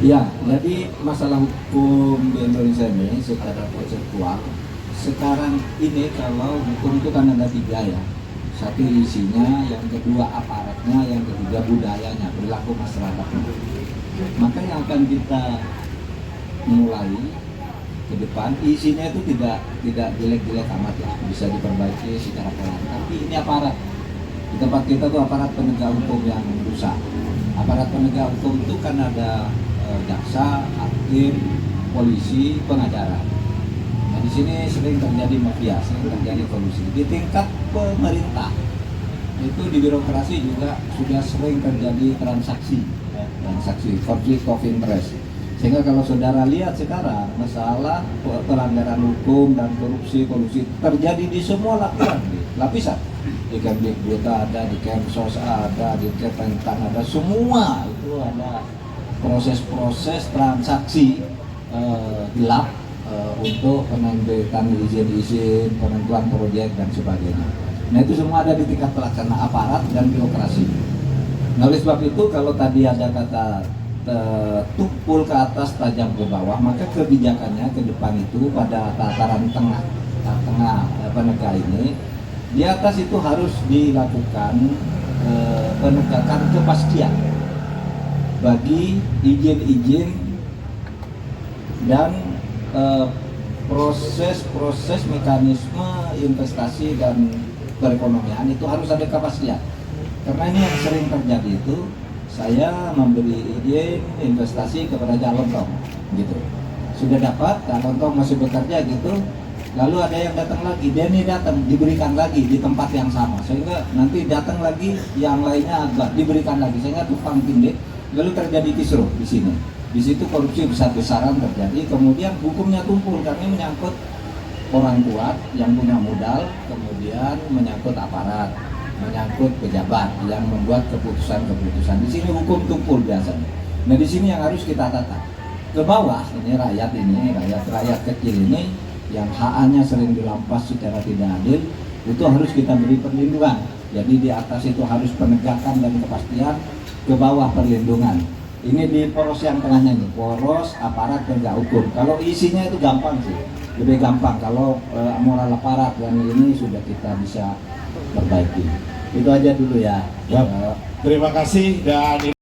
Ya, jadi masalah hukum di Indonesia ini secara konseptual, sekarang ini kalau hukum itu kan ada tiga ya. Satu isinya, yang kedua aparatnya, yang ketiga budayanya, perilaku masyarakatnya. Maka yang akan kita mulai ke depan, isinya itu tidak jelek-jelek amat ya, bisa diperbaiki secara pelan. Tapi ini aparat. Di tempat kita tuh aparat penegak hukum yang rusak. Aparat penegak hukum itu kan ada jaksa, hakim, polisi, pengacara. Nah di sini sering terjadi mafia, sering terjadi kolusi. Di tingkat pemerintah itu di birokrasi juga sudah sering terjadi transaksi konflik of interest. Sehingga kalau saudara lihat sekarang masalah pelanggaran hukum dan korupsi kolusi terjadi di semua lapisan. Di Kemdikbud ada, di Kemsos ada, di Kementan ada, semua itu ada proses-proses transaksi gelap untuk penerbitan izin-izin, penentuan proyek dan sebagainya. Nah itu semua ada di tingkat pelaksana aparat dan birokrasi. Nah oleh sebab itu kalau tadi ada kata tumpul ke atas tajam ke bawah, maka kebijakannya ke depan itu pada tataran tengah penegak ini, di atas itu harus dilakukan penegakan kepastian bagi izin-izin dan proses mekanisme investasi dan perekonomian itu harus ada kepastian. Karena ini yang sering terjadi itu, saya memberi izin investasi kepada calon tong, gitu. Sudah dapat, calon tong masih bekerja gitu, lalu ada yang datang lagi, dia nih datang, diberikan lagi di tempat yang sama, sehingga nanti datang lagi yang lainnya agak diberikan lagi, sehingga tumpang tindih. Lalu terjadi kisruh di sini. Di situ korupsi besar-besaran terjadi. Kemudian hukumnya tumpul karena menyangkut orang kuat yang punya modal, kemudian menyangkut aparat, menyangkut pejabat yang membuat keputusan-keputusan. Di sini hukum tumpul biasanya. Nah di sini yang harus kita tata. Ke bawah ini rakyat kecil ini yang hak-nya sering dirampas secara tidak adil, itu harus kita beri perlindungan. Jadi di atas itu harus penegakan dan kepastian, ke bawah perlindungan. Ini di poros yang tengahnya nih, poros aparat penegak hukum. Kalau isinya itu gampang sih, lebih gampang. Kalau moral aparat dan ini sudah kita bisa perbaiki. Itu aja dulu ya. Terima kasih dan